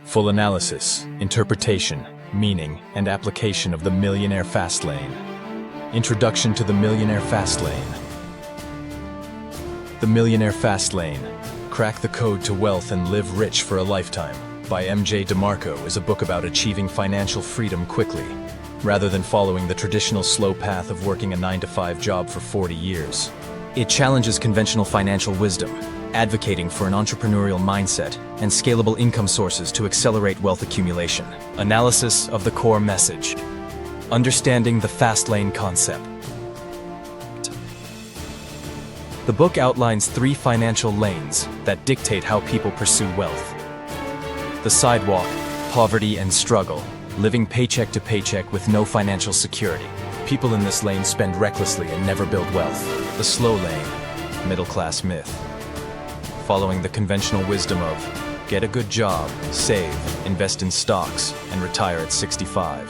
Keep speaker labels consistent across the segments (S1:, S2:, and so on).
S1: Full analysis, interpretation, meaning, and application of the Millionaire Fastlane. Introduction to the Millionaire Fastlane. The Millionaire Fastlane. Crack the Code to Wealth and Live Rich for a Lifetime by MJ DeMarco is a book about achieving financial freedom quickly, rather than following the traditional slow path of working a 9-to-5 job for 40 years. It challenges conventional financial wisdom, advocating for an entrepreneurial mindset and scalable income sources to accelerate wealth accumulation. Analysis of the core message. Understanding the Fastlane concept. The book outlines 3 financial lanes that dictate how people pursue wealth. The sidewalk, poverty and struggle, living paycheck to paycheck with no financial security. People in this lane spend recklessly and never build wealth. The slow lane, middle-class myth. Following the conventional wisdom of get a good job, save, invest in stocks, and retire at 65.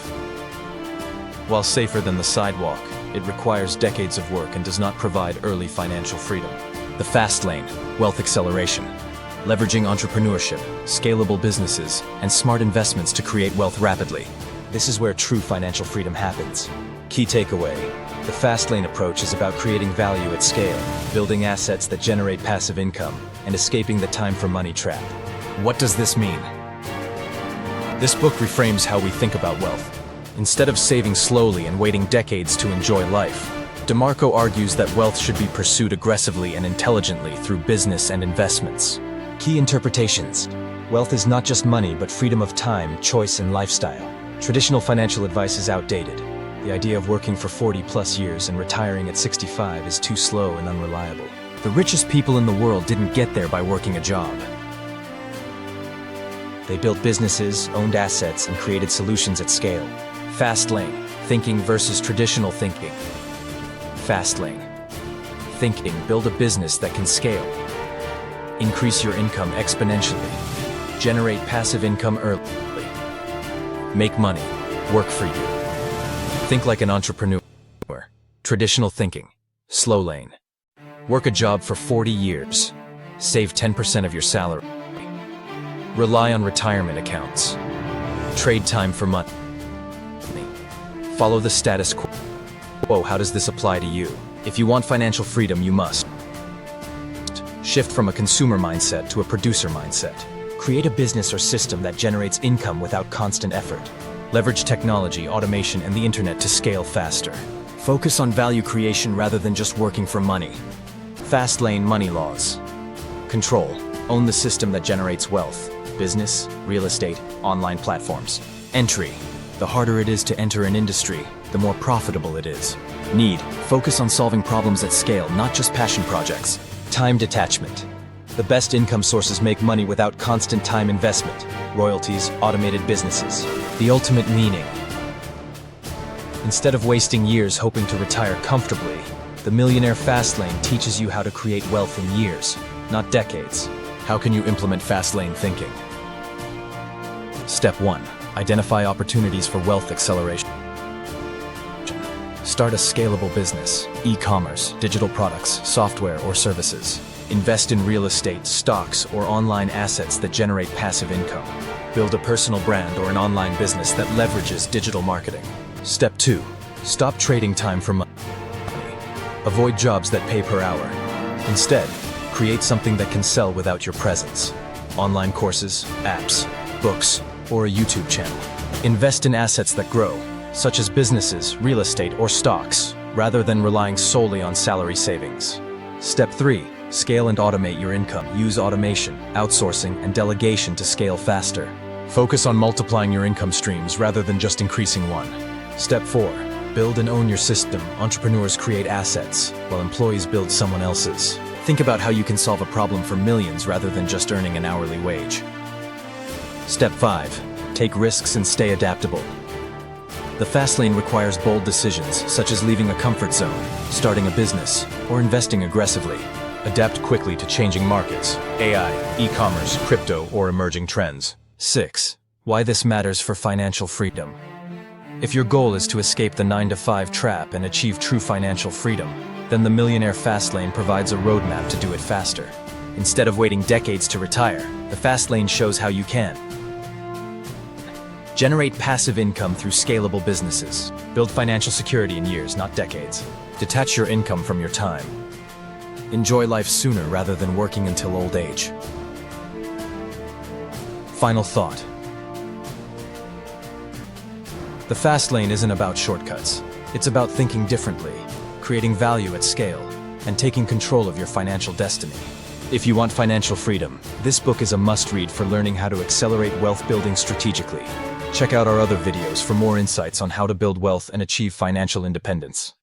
S1: While safer than the sidewalk, it requires decades of work and does not provide early financial freedom. The fast lane, wealth acceleration. Leveraging entrepreneurship, scalable businesses, and smart investments to create wealth rapidly. This is where true financial freedom happens. Key takeaway: the fast lane approach is about creating value at scale, building assets that generate passive income, and escaping the time for money trap. What does this mean? This book reframes how we think about wealth. Instead of saving slowly and waiting decades to enjoy life, DeMarco argues that wealth should be pursued aggressively and intelligently through business and investments. Key interpretations: wealth is not just money, but freedom of time, choice, and lifestyle. Traditional financial advice is outdated. The idea of working for 40+ years and retiring at 65 is too slow and unreliable. The richest people in the world didn't get there by working a job. They built businesses, owned assets, and created solutions at scale. Fast lane, thinking versus traditional thinking. Fast lane, thinking, build a business that can scale. Increase your income exponentially. Generate passive income early. Make money, work for you. Think like an entrepreneur. Traditional thinking, slow lane. Work a job for 40 years. Save 10% of your salary. Rely on retirement accounts. Trade time for money. Follow the status quo. Whoa, how does this apply to you? If you want financial freedom, you must shift from a consumer mindset to a producer mindset. Create a business or system that generates income without constant effort. Leverage technology, automation, and the internet to scale faster. Focus on value creation rather than just working for money. Fast lane money laws. Control. Own the system that generates wealth. Business, real estate, online platforms. Entry. The harder it is to enter an industry, the more profitable it is. Need. Focus on solving problems at scale, not just passion projects. Time detachment. The best income sources make money without constant time investment. Royalties, automated businesses. The ultimate meaning. Instead of wasting years hoping to retire comfortably, the Millionaire Fastlane teaches you how to create wealth in years, not decades. How can you implement Fastlane thinking? Step 1. Identify opportunities for wealth acceleration. Start a scalable business, e-commerce, digital products, software, or services. Invest in real estate, stocks, or online assets that generate passive income. Build a personal brand or an online business that leverages digital marketing. Step 2. Stop trading time for money. Avoid jobs that pay per hour. Instead, create something that can sell without your presence. Online courses, apps, books, or a YouTube channel. Invest in assets that grow, such as businesses, real estate, or stocks, rather than relying solely on salary savings. Step 3. Scale and automate your income. Use automation, outsourcing, and delegation to scale faster. Focus on multiplying your income streams rather than just increasing one. Step 4. Build and own your system. Entrepreneurs create assets, while employees build someone else's. Think about how you can solve a problem for millions rather than just earning an hourly wage. Step 5. Take risks and stay adaptable. The fast lane requires bold decisions, such as leaving a comfort zone, starting a business, or investing aggressively. Adapt quickly to changing markets, AI, e-commerce, crypto, or emerging trends. 6. Why this matters for financial freedom. If your goal is to escape the 9-to-5 trap and achieve true financial freedom, then the Millionaire Fastlane provides a roadmap to do it faster. Instead of waiting decades to retire, the Fastlane shows how you can. Generate passive income through scalable businesses. Build financial security in years, not decades. Detach your income from your time. Enjoy life sooner rather than working until old age. Final thought. The fast lane isn't about shortcuts. It's about thinking differently, creating value at scale, and taking control of your financial destiny. If you want financial freedom, this book is a must-read for learning how to accelerate wealth building strategically. Check out our other videos for more insights on how to build wealth and achieve financial independence.